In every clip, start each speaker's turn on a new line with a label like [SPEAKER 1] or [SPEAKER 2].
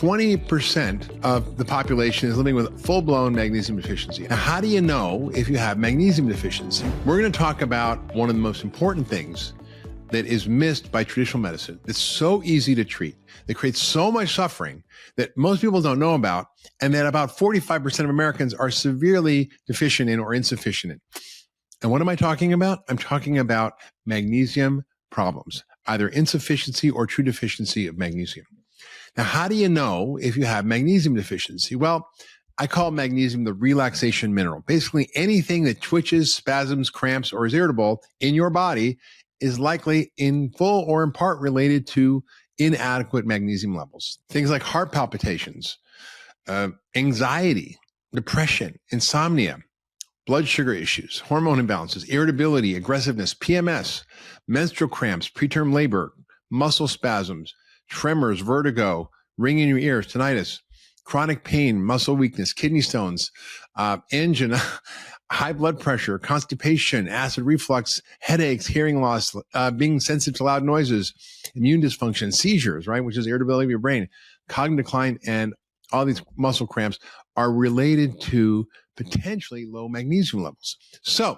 [SPEAKER 1] 20% of the population is living with full-blown magnesium deficiency. Now, how do you know if you have magnesium deficiency? We're going to talk about one of the most important things that is missed by traditional medicine. It's so easy to treat, that creates so much suffering that most people don't know about, and that about 45% of Americans are severely deficient in or insufficient in. And what am I talking about? I'm talking about magnesium problems, either insufficiency or true deficiency of magnesium. Now, how do you know if you have magnesium deficiency? Well, I call magnesium the relaxation mineral. Basically, anything that twitches, spasms, cramps, or is irritable in your body is likely in full or in part related to inadequate magnesium levels. Things like heart palpitations, anxiety, depression, insomnia, blood sugar issues, hormone imbalances, irritability, aggressiveness, PMS, menstrual cramps, preterm labor, muscle spasms, tremors, vertigo, ringing in your ears, tinnitus, chronic pain, muscle weakness, kidney stones, angina, high blood pressure, constipation, acid reflux, headaches, hearing loss, being sensitive to loud noises, immune dysfunction, seizures, right, which is irritability of your brain, cognitive decline, and all these muscle cramps are related to potentially low magnesium levels. So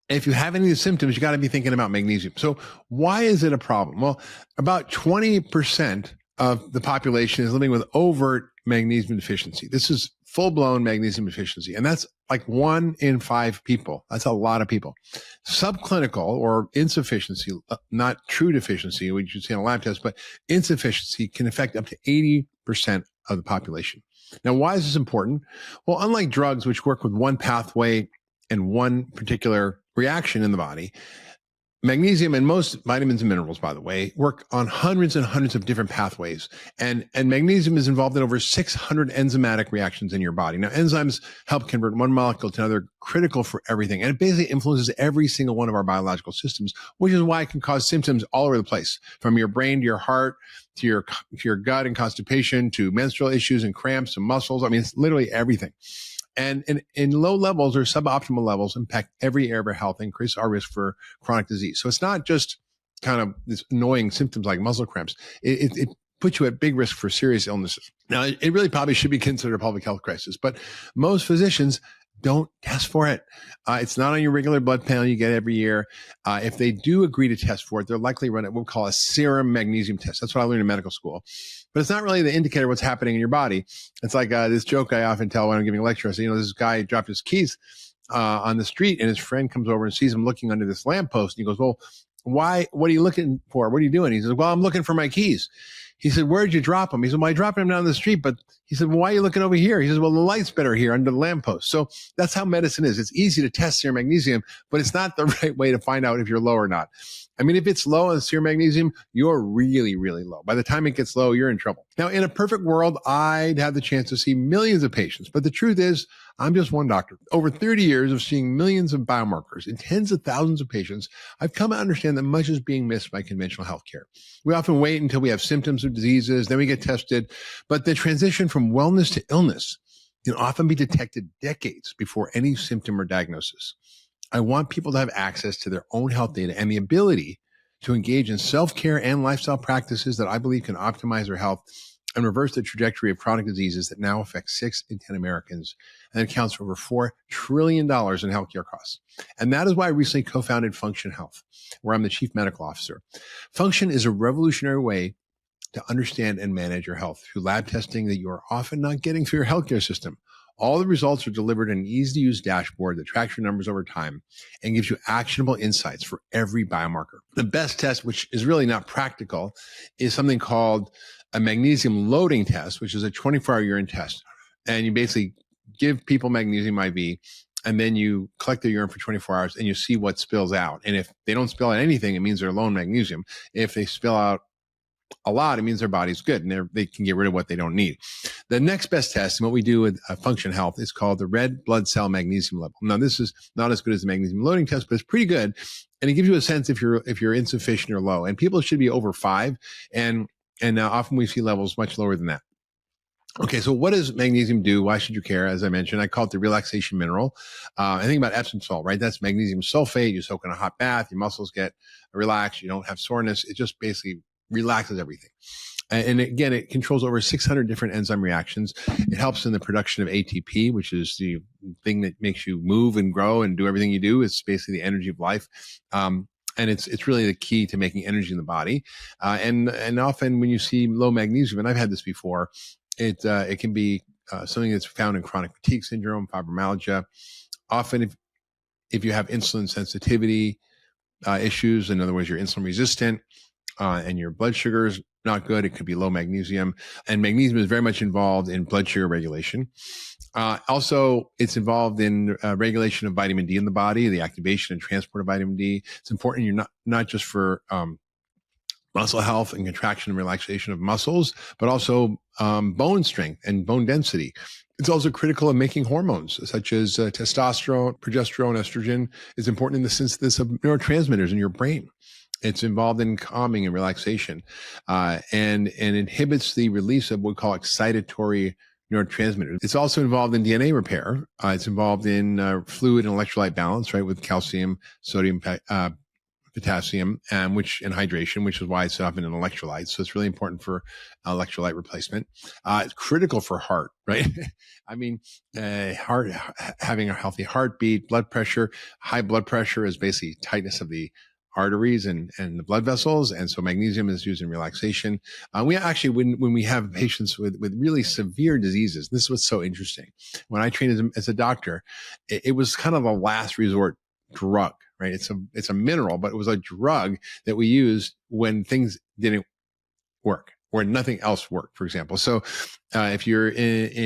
[SPEAKER 1] if you have any of these symptoms, you got to be thinking about magnesium. So why is it a problem? Well, about 20% of the population is living with overt magnesium deficiency. This is full-blown magnesium deficiency. And that's like 1 in 5 people. That's a lot of people. Subclinical or insufficiency, not true deficiency, which you see on a lab test, but insufficiency can affect up to 80% of the population. Now, why is this important? Well, unlike drugs, which work with one pathway and one particular reaction in the body, magnesium and most vitamins and minerals, by the way, work on hundreds and hundreds of different pathways. And magnesium is involved in over 600 enzymatic reactions in your body. Now, enzymes help convert one molecule to another, critical for everything. And it basically influences every single one of our biological systems, which is why it can cause symptoms all over the place, from your brain to your heart, to your gut and constipation, to menstrual issues and cramps and muscles. I mean, it's literally everything. And in low levels or suboptimal levels impact every area of our health, increase our risk for chronic disease. So it's not just kind of this annoying symptoms like muscle cramps. It puts you at big risk for serious illnesses. Now, it really probably should be considered a public health crisis, but most physicians don't test for it. It's not on your regular blood panel you get every year. If they do agree to test for it, they're likely run what we call a serum magnesium test. That's what I learned in medical school. But it's not really the indicator of what's happening in your body. It's like this joke I often tell when I'm giving a lecture. I say, this guy dropped his keys on the street, and his friend comes over and sees him looking under this lamppost. And he goes, well, why? What are you looking for? What are you doing? He says, well, I'm looking for my keys. He said, where'd you drop them? He said, well, I dropped them down the street. But he said, well, why are you looking over here? He says, well, the light's better here under the lamppost. So that's how medicine is. It's easy to test serum magnesium, but it's not the right way to find out if you're low or not. I mean, if it's low on serum magnesium, you're really, really low. By the time it gets low, you're in trouble. Now, in a perfect world, I'd have the chance to see millions of patients. But the truth is, I'm just one doctor. Over 30 years of seeing millions of biomarkers in tens of thousands of patients, I've come to understand that much is being missed by conventional healthcare. We often wait until we have symptoms of diseases, then we get tested. But the transition from wellness to illness can often be detected decades before any symptom or diagnosis. I want people to have access to their own health data and the ability to engage in self-care and lifestyle practices that I believe can optimize their health and reverse the trajectory of chronic diseases that now affect 6 in 10 Americans and accounts for over $4 trillion in healthcare costs. And that is why I recently co-founded Function Health, where I'm the chief medical officer. Function is a revolutionary way to understand and manage your health through lab testing that you are often not getting through your healthcare system. All the results are delivered in an easy-to-use dashboard that tracks your numbers over time and gives you actionable insights for every biomarker. The best test, which is really not practical, is something called a magnesium loading test, which is a 24-hour urine test. And you basically give people magnesium IV, and then you collect their urine for 24 hours, and you see what spills out. And if they don't spill out anything, it means they're low in magnesium. If they spill out a lot, it means their body's good and they can get rid of what they don't need. The next best test, and what we do with Function Health, is called the red blood cell magnesium level. Now, this is not as good as the magnesium loading test, but it's pretty good. And it gives you a sense if you're insufficient or low. And people should be over 5. And often we see levels much lower than that. Okay, so what does magnesium do? Why should you care? As I mentioned, I call it the relaxation mineral. I think about Epsom salt, right? That's magnesium sulfate. You soak in a hot bath, your muscles get relaxed, you don't have soreness. It just basically relaxes everything. And again, it controls over 600 different enzyme reactions. It helps in the production of ATP, which is the thing that makes you move and grow and do everything you do. It's basically the energy of life. And it's really the key to making energy in the body. And often when you see low magnesium, and I've had this before, it can be something that's found in chronic fatigue syndrome, fibromyalgia. Often if you have insulin sensitivity issues, in other words, you're insulin resistant, and your blood sugar is not good, it could be low magnesium. And magnesium is very much involved in blood sugar regulation. Also, it's involved in regulation of vitamin D in the body, the activation and transport of vitamin D. It's important. You're not just for muscle health and contraction and relaxation of muscles, but also bone strength and bone density. It's also critical in making hormones such as testosterone, progesterone, estrogen. It's important in the synthesis of neurotransmitters in your brain. It's involved in calming and relaxation, and inhibits the release of what we call excitatory neurotransmitters. It's also involved in DNA repair. It's involved in fluid and electrolyte balance, right, with calcium, sodium, potassium, and hydration, which is why it's often an electrolyte. So it's really important for electrolyte replacement. It's critical for heart, right? I mean, heart, having a healthy heartbeat, blood pressure. High blood pressure is basically tightness of the arteries and the blood vessels. And so magnesium is used in relaxation. We actually, when we have patients with really severe diseases, this is what's so interesting. When I trained as a doctor, it was kind of a last resort drug, right? It's a mineral, but it was a drug that we used when things didn't work or nothing else worked, for example. So if you're in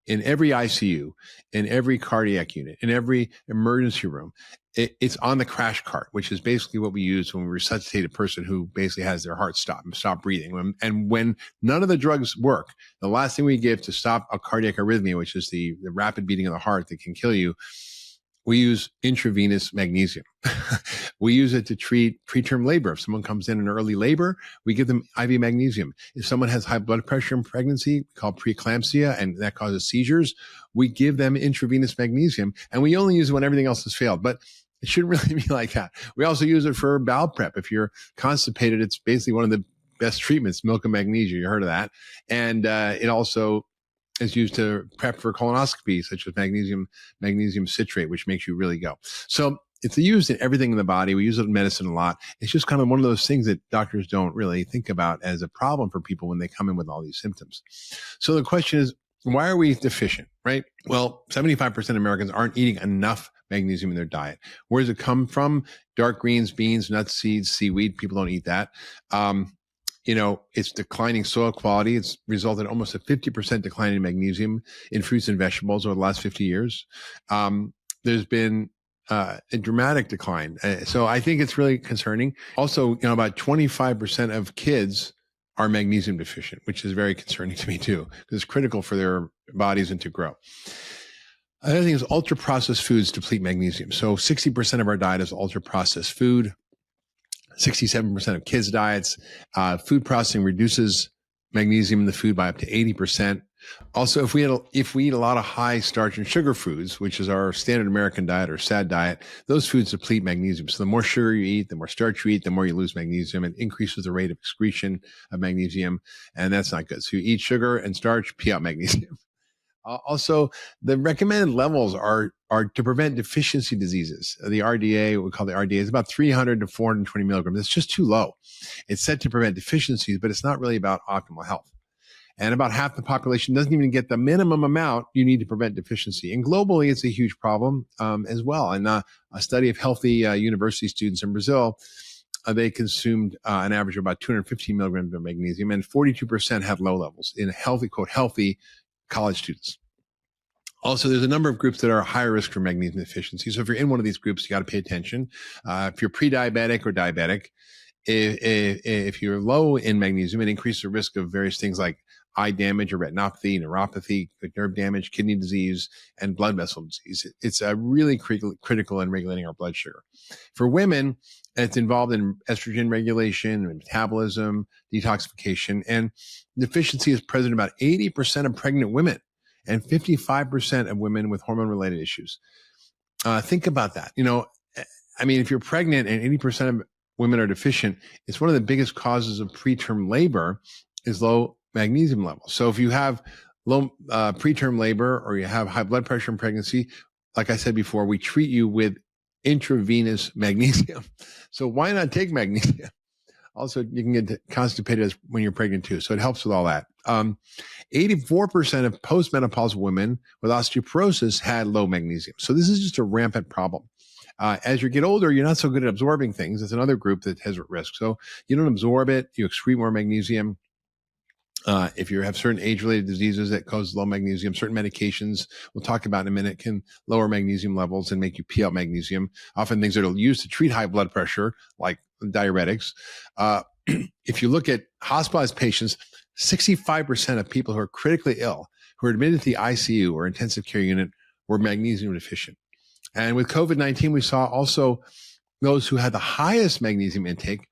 [SPEAKER 1] every ICU, in every cardiac unit, in every emergency room, it's on the crash cart, which is basically what we use when we resuscitate a person who basically has their heart stop breathing. And when none of the drugs work, the last thing we give to stop a cardiac arrhythmia, which is the rapid beating of the heart that can kill you, we use intravenous magnesium. We use it to treat preterm labor. If someone comes in early labor, we give them IV magnesium. If someone has high blood pressure in pregnancy, called preeclampsia, and that causes seizures, we give them intravenous magnesium, and we only use it when everything else has failed. But it shouldn't really be like that. We also use it for bowel prep. If you're constipated, it's basically one of the best treatments, milk of magnesia. You heard of that. And it also is used to prep for colonoscopy, such as magnesium citrate, which makes you really go. So it's used in everything in the body. We use it in medicine a lot. It's just kind of one of those things that doctors don't really think about as a problem for people when they come in with all these symptoms. So the question is, why are we deficient, right? Well, 75% of Americans aren't eating enough magnesium in their diet. Where does it come from? Dark greens, beans, nuts, seeds, seaweed. People don't eat that. It's declining soil quality. It's resulted in almost a 50% decline in magnesium in fruits and vegetables over the last 50 years. There's been a dramatic decline. So I think it's really concerning. Also, about 25% of kids are magnesium deficient, which is very concerning to me too, because it's critical for their bodies and to grow. Another thing is ultra-processed foods deplete magnesium. So 60% of our diet is ultra-processed food. 67% of kids' diets. Food processing reduces magnesium in the food by up to 80%. Also, if we eat a lot of high starch and sugar foods, which is our standard American diet or SAD diet, those foods deplete magnesium. So the more sugar you eat, the more starch you eat, the more you lose magnesium. It increases the rate of excretion of magnesium, and that's not good. So you eat sugar and starch, pee out magnesium. Also, the recommended levels are to prevent deficiency diseases. The RDA, what we call the RDA, is about 300 to 420 milligrams. It's just too low. It's said to prevent deficiencies, but it's not really about optimal health. And about half the population doesn't even get the minimum amount you need to prevent deficiency. And globally, it's a huge problem as well. And a study of healthy university students in Brazil, they consumed an average of about 215 milligrams of magnesium, and 42% had low levels in healthy, quote, healthy college students. Also, there's a number of groups that are higher risk for magnesium deficiency. So if you're in one of these groups, you got to pay attention. If you're pre-diabetic or diabetic, if you're low in magnesium, it increases the risk of various things like eye damage or retinopathy, neuropathy, nerve damage, kidney disease, and blood vessel disease. It's really critical in regulating our blood sugar. For women, it's involved in estrogen regulation, metabolism, detoxification, and deficiency is present in about 80% of pregnant women and 55% of women with hormone-related issues. Think about that. If you're pregnant and 80% of women are deficient, it's one of the biggest causes of preterm labor is low magnesium levels. So if you have low preterm labor or you have high blood pressure in pregnancy, like I said before, we treat you with intravenous magnesium. So why not take magnesium? Also, you can get constipated when you're pregnant too. So it helps with all that. 84% of postmenopausal women with osteoporosis had low magnesium. So this is just a rampant problem. As you get older, you're not so good at absorbing things. It's another group that has risk. So you don't absorb it. You excrete more magnesium. If you have certain age-related diseases that cause low magnesium, certain medications we'll talk about in a minute can lower magnesium levels and make you pee out magnesium. Often things that are used to treat high blood pressure, like diuretics. If you look at hospitalized patients, 65% of people who are critically ill, who are admitted to the ICU or intensive care unit, were magnesium deficient. And with COVID-19, we saw also those who had the highest magnesium intake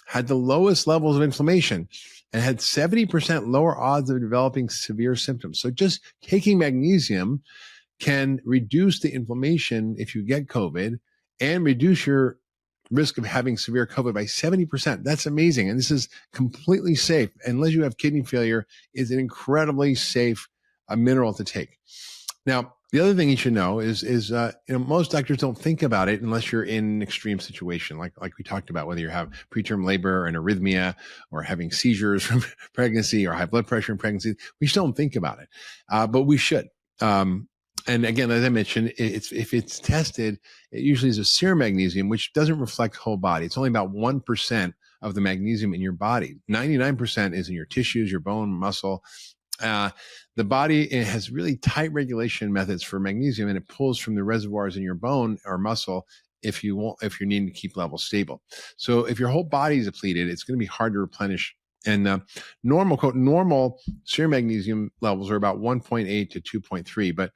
[SPEAKER 1] had the lowest levels of inflammation and had 70% lower odds of developing severe symptoms. So just taking magnesium can reduce the inflammation if you get COVID and reduce your risk of having severe COVID by 70%. That's amazing. And this is completely safe. Unless you have kidney failure, is an incredibly safe mineral to take. Now, the other thing you should know is most doctors don't think about it unless you're in an extreme situation, like we talked about, whether you have preterm labor and arrhythmia or having seizures from pregnancy or high blood pressure in pregnancy. We just don't think about it, but we should. And again, as I mentioned, if it's tested, it usually is a serum magnesium, which doesn't reflect whole body. It's only about 1% of the magnesium in your body. 99% is in your tissues, your bone, muscle. The body has really tight regulation methods for magnesium, and it pulls from the reservoirs in your bone or muscle if you're needing to keep levels stable. So if your whole body is depleted, it's going to be hard to replenish. And normal serum magnesium levels are about 1.8 to 2.3, but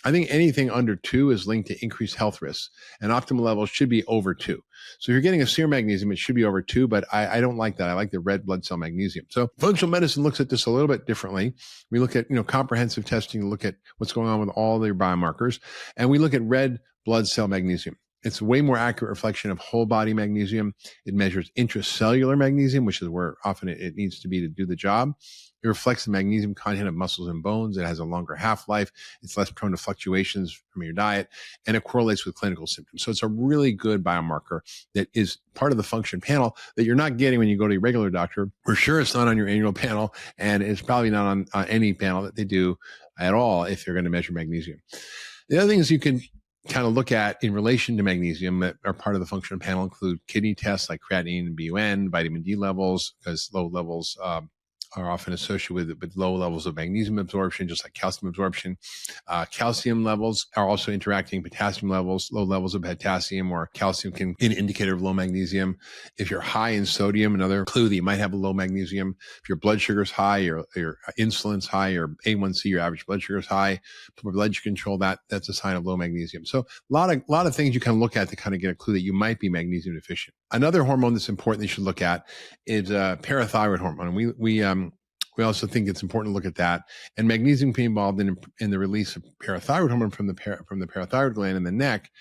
[SPEAKER 1] I think anything under 2 is linked to increased health risks, and optimal levels should be over 2. So if you're getting a serum magnesium, it should be over 2, but I don't like that. I like the red blood cell magnesium. So functional medicine looks at this a little bit differently. We look at, comprehensive testing, look at what's going on with all their biomarkers, and we look at red blood cell magnesium. It's a way more accurate reflection of whole body magnesium. It measures intracellular magnesium, which is where often it needs to be to do the job. It reflects the magnesium content of muscles and bones. It has a longer half-life. It's less prone to fluctuations from your diet, and it correlates with clinical symptoms. So it's a really good biomarker that is part of the function panel that you're not getting when you go to your regular doctor. For sure, it's not on your annual panel, and it's probably not on any panel that they do at all if they're going to measure magnesium. The other things you can kind of look at in relation to magnesium that are part of the function panel include kidney tests like creatinine and BUN, vitamin D levels, because low levels are often associated with low levels of magnesium absorption, just like calcium absorption. Calcium levels are also interacting, potassium levels, low levels of potassium or calcium can be an indicator of low magnesium. If you're high in sodium, another clue that you might have a low magnesium. If your blood sugar is high, your insulin's high, your A1C, your average blood sugar is high, blood sugar control, that's a sign of low magnesium. So a lot of things you can look at to kind of get a clue that you might be magnesium deficient. Another hormone that's important that you should look at is parathyroid hormone. And we also think it's important to look at that. And magnesium can be involved in the release of parathyroid hormone from the parathyroid gland in the neck.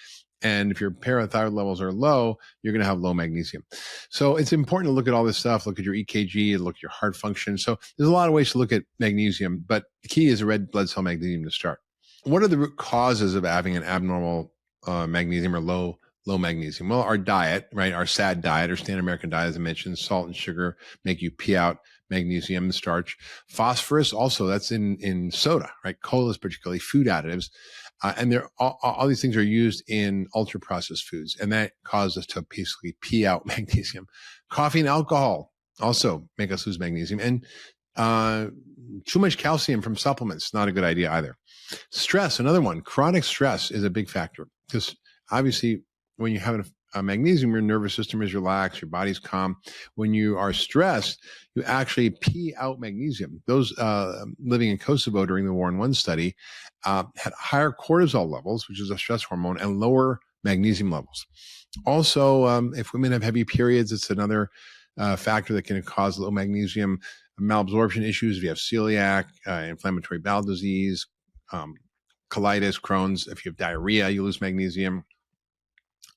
[SPEAKER 1] And if your parathyroid levels are low, you're going to have low magnesium. So it's important to look at all this stuff, look at your EKG, look at your heart function. So there's a lot of ways to look at magnesium, but the key is a red blood cell magnesium to start. What are the root causes of having an abnormal magnesium or low magnesium? Well, our diet, right? Our SAD diet, or standard American diet, as I mentioned, salt and sugar make you pee out magnesium and starch. Phosphorus also, that's in soda, right? Colas, particularly food additives. And all these things are used in ultra processed foods, and that causes us to basically pee out magnesium. Coffee and alcohol also make us lose magnesium. And too much calcium from supplements, not a good idea either. Stress, another one. Chronic stress is a big factor because obviously when you have a magnesium, your nervous system is relaxed, your body's calm. When you are stressed, you actually pee out magnesium. Those living in Kosovo during the War in One study had higher cortisol levels, which is a stress hormone, and lower magnesium levels. Also, if women have heavy periods, it's another factor that can cause low magnesium. Malabsorption issues, if you have celiac, inflammatory bowel disease, colitis, Crohn's. If you have diarrhea, you lose magnesium.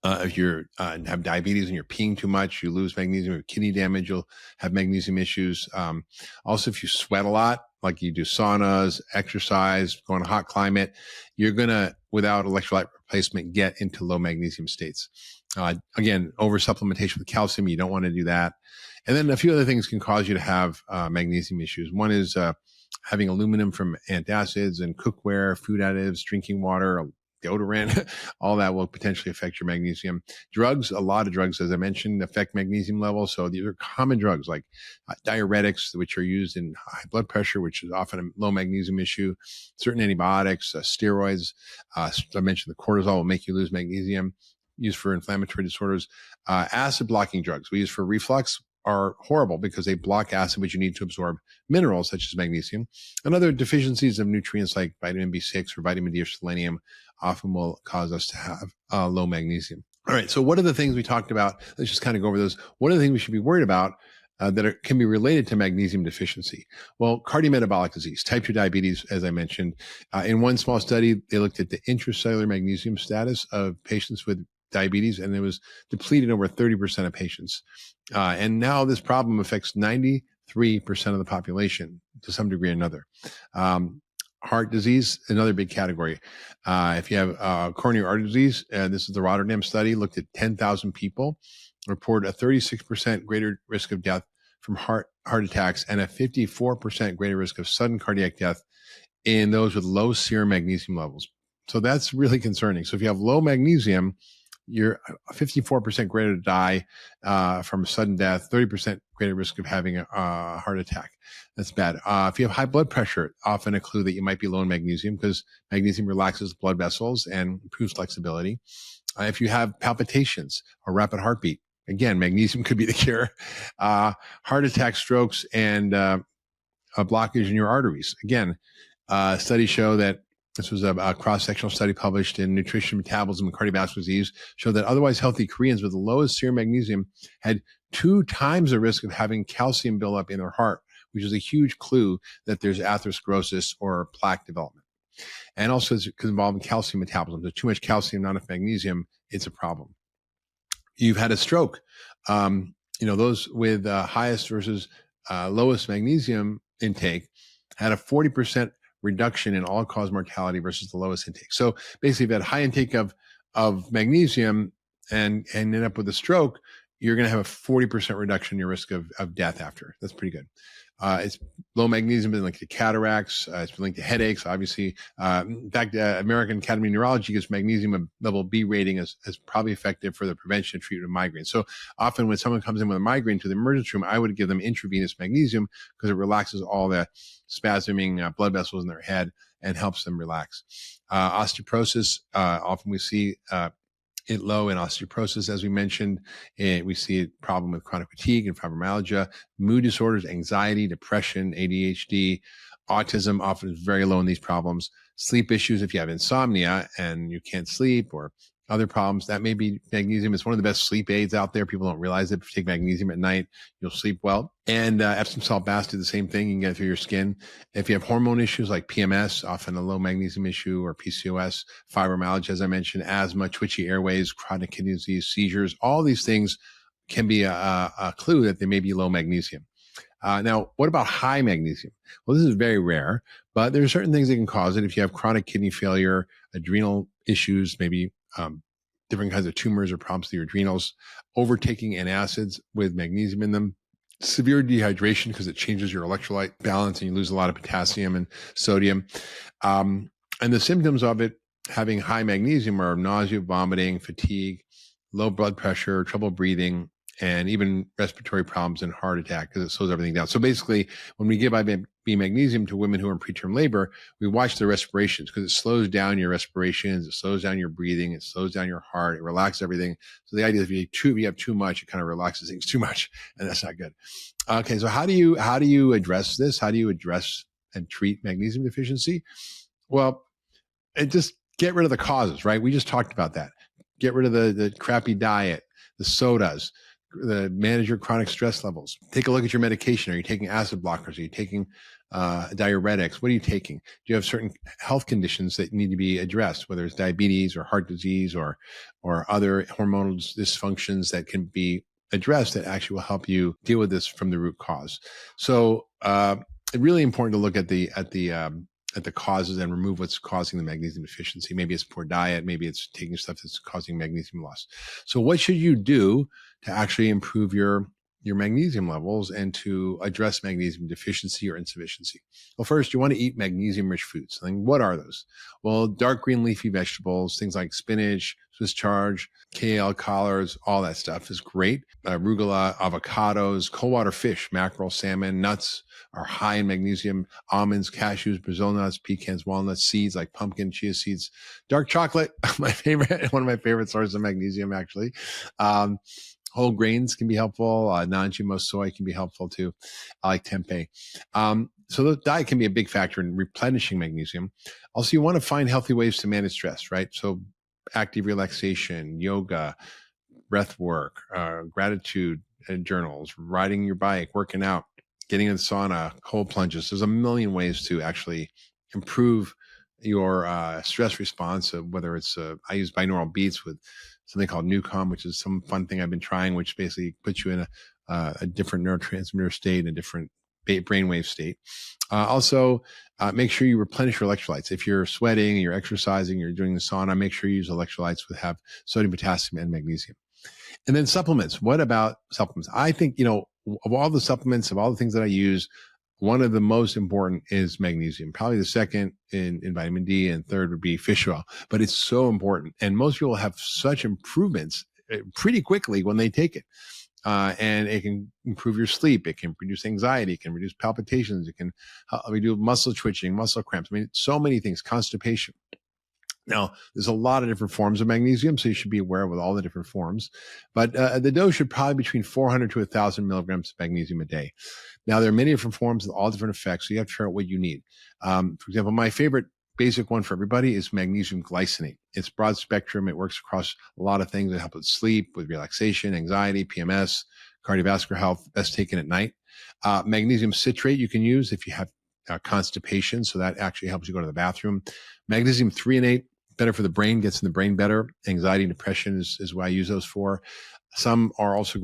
[SPEAKER 1] If you have diabetes and you're peeing too much, you lose magnesium. If you have kidney damage, you'll have magnesium issues. Also, if you sweat a lot, like you do saunas, exercise, go in a hot climate, you're going to, without electrolyte replacement, get into low magnesium states. Again, over supplementation with calcium, you don't want to do that. And then a few other things can cause you to have magnesium issues. One is having aluminum from antacids and cookware, food additives, drinking water, deodorant, all that will potentially affect your magnesium. Drugs, a lot of drugs, as I mentioned, affect magnesium levels. So these are common drugs like diuretics, which are used in high blood pressure, which is often a low magnesium issue. Certain antibiotics, steroids, I mentioned the cortisol will make you lose magnesium, used for inflammatory disorders. Acid blocking drugs we use for reflux are horrible because they block acid, which you need to absorb minerals such as magnesium. And other deficiencies of nutrients like vitamin B6 or vitamin D or selenium often will cause us to have low magnesium. All right, so what are the things we talked about? Let's just kind of go over those. What are the things we should be worried about that can be related to magnesium deficiency? Well, cardiometabolic disease, type 2 diabetes, as I mentioned. In one small study, they looked at the intracellular magnesium status of patients with diabetes, and it was depleted over 30% of patients. And now this problem affects 93% of the population to some degree or another. Heart disease, another big category. If you have coronary artery disease, this is the Rotterdam study, looked at 10,000 people, reported a 36% greater risk of death from heart attacks and a 54% greater risk of sudden cardiac death in those with low serum magnesium levels. So that's really concerning. So if you have low magnesium, you're 54% greater to die from sudden death, 30% greater risk of having a heart attack. That's bad. If you have high blood pressure, often a clue that you might be low in magnesium because magnesium relaxes blood vessels and improves flexibility. If you have palpitations or rapid heartbeat, again, magnesium could be the cure. Heart attack, strokes, and a blockage in your arteries. Again, studies show that this was a cross-sectional study published in Nutrition, Metabolism, and Cardiovascular Disease, showed that otherwise healthy Koreans with the lowest serum magnesium had 2 times the risk of having calcium buildup in their heart, which is a huge clue that there's atherosclerosis or plaque development. And also it's involved in calcium metabolism. There's too much calcium, not enough magnesium, it's a problem. You've had a stroke. Those with highest versus lowest magnesium intake had a 40% reduction in all-cause mortality versus the lowest intake. So basically, if you had high intake of magnesium and end up with a stroke, you're going to have a 40% reduction in your risk of death after. That's pretty good. It's low magnesium been linked to cataracts. It's been linked to headaches, obviously. In fact, American Academy of Neurology gives magnesium a level B rating as probably effective for the prevention and treatment of migraine. So often when someone comes in with a migraine to the emergency room, I would give them intravenous magnesium because it relaxes all the spasming blood vessels in their head and helps them relax. Osteoporosis, often we see it low in osteoporosis, as we mentioned. We see a problem with chronic fatigue and fibromyalgia, mood disorders, anxiety, depression, ADHD, autism often is very low in these problems. Sleep issues, if you have insomnia and you can't sleep or other problems, that may be magnesium. It's one of the best sleep aids out there. People don't realize it. If you take magnesium at night, you'll sleep well. And Epsom salt baths do the same thing. You can get it through your skin. If you have hormone issues like PMS, often a low magnesium issue, or PCOS, fibromyalgia, as I mentioned, asthma, twitchy airways, chronic kidney disease, seizures, all these things can be a clue that they may be low magnesium. Now, what about high magnesium? Well, this is very rare, but there are certain things that can cause it. If you have chronic kidney failure, adrenal issues, maybe different kinds of tumors or problems with your adrenals, overtaking antacids with magnesium in them, severe dehydration because it changes your electrolyte balance and you lose a lot of potassium and sodium. And the symptoms of it having high magnesium are nausea, vomiting, fatigue, low blood pressure, trouble breathing, and even respiratory problems and heart attack because it slows everything down. So basically, when we give IV magnesium to women who are in preterm labor, we watch their respirations because it slows down your respirations, it slows down your breathing, it slows down your heart, it relaxes everything. So the idea is if you have too much, it kind of relaxes things too much, and that's not good. Okay, so how do you address this? How do you address and treat magnesium deficiency? Well, just get rid of the causes, right? We just talked about that. Get rid of the crappy diet, the sodas, manage your chronic stress levels. Take a look at your medication. Are you taking acid blockers? Are you taking diuretics? What are you taking? Do you have certain health conditions that need to be addressed, whether it's diabetes or heart disease or other hormonal dysfunctions that can be addressed that actually will help you deal with this from the root cause? So it's really important to look at the causes and remove what's causing the magnesium deficiency. Maybe it's poor diet. Maybe it's taking stuff that's causing magnesium loss. So what should you do to actually improve your magnesium levels and to address magnesium deficiency or insufficiency? Well, first, you want to eat magnesium-rich foods. And what are those? Well, dark green leafy vegetables, things like spinach, Swiss chard, kale, collards, all that stuff is great. Arugula, avocados, cold water fish, mackerel, salmon, nuts are high in magnesium. Almonds, cashews, Brazil nuts, pecans, walnuts, seeds like pumpkin, chia seeds, dark chocolate, one of my favorite sources of magnesium, actually. Whole grains can be helpful. Non-GMO soy can be helpful too. I like tempeh. So the diet can be a big factor in replenishing magnesium. Also, you want to find healthy ways to manage stress, right? So active relaxation, yoga, breath work, gratitude journals, riding your bike, working out, getting in the sauna, cold plunges. There's a million ways to actually improve your stress response, whether it's, I use binaural beats with something called Newcom, which is some fun thing I've been trying, which basically puts you in a different neurotransmitter state, a different brainwave state. Also, make sure you replenish your electrolytes. If you're sweating, you're exercising, you're doing the sauna, make sure you use electrolytes that have sodium, potassium, and magnesium. And then supplements. What about supplements? I think, of all the supplements, of all the things that I use, one of the most important is magnesium. Probably the second in vitamin D, and third would be fish oil. But it's so important. And most people have such improvements pretty quickly when they take it. And it can improve your sleep. It can reduce anxiety. It can reduce palpitations. It can reduce muscle twitching, muscle cramps. I mean, so many things, constipation. Now, there's a lot of different forms of magnesium, so you should be aware with all the different forms. But the dose should probably be between 400 to 1,000 milligrams of magnesium a day. Now, there are many different forms with all different effects, so you have to figure out what you need. For example, my favorite basic one for everybody is magnesium glycinate. It's broad spectrum. It works across a lot of things that help with sleep, with relaxation, anxiety, PMS, cardiovascular health, best taken at night. Magnesium citrate you can use if you have constipation, so that actually helps you go to the bathroom. Magnesium threonate, better for the brain, gets in the brain better. Anxiety and depression is what I use those for. Some are also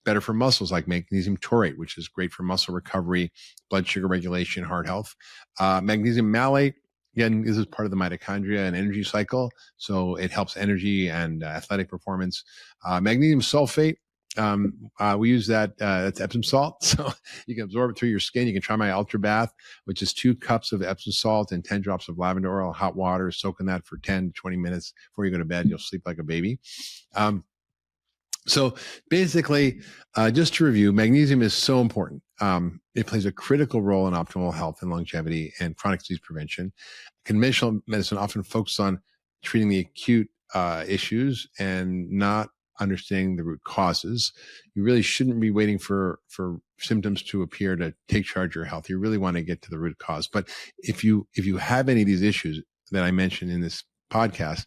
[SPEAKER 1] better for muscles, like magnesium taurate, which is great for muscle recovery, blood sugar regulation, heart health. Magnesium malate, again, this is part of the mitochondria and energy cycle, so it helps energy and athletic performance. Magnesium sulfate, we use that, that's Epsom salt. So you can absorb it through your skin. You can try my Ultra Bath, which is 2 cups of Epsom salt and 10 drops of lavender oil, hot water, soak in that for 10 to 20 minutes before you go to bed. You'll sleep like a baby. So basically, just to review, magnesium is so important. It plays a critical role in optimal health and longevity and chronic disease prevention. Conventional medicine often focuses on treating the acute issues and not understanding the root causes. You really shouldn't be waiting for symptoms to appear to take charge of your health. You really want to get to the root cause. But if you have any of these issues that I mentioned in this podcast,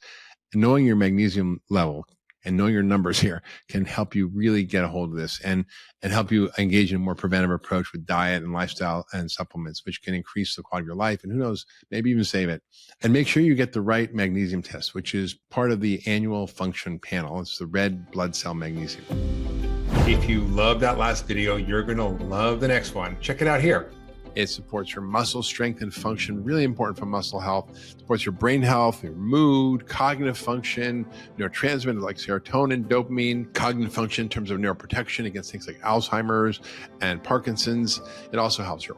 [SPEAKER 1] knowing your magnesium level and knowing your numbers here can help you really get a hold of this and help you engage in a more preventive approach with diet and lifestyle and supplements, which can increase the quality of your life and who knows, maybe even save it. And make sure you get the right magnesium test, which is part of the annual function panel. It's the red blood cell magnesium. If you love that last video, you're going to love the next one. Check it out here. It supports your muscle strength and function, really important for muscle health. It supports your brain health, your mood, cognitive function, neurotransmitters like serotonin, dopamine, cognitive function in terms of neuroprotection against things like Alzheimer's and Parkinson's. It also helps your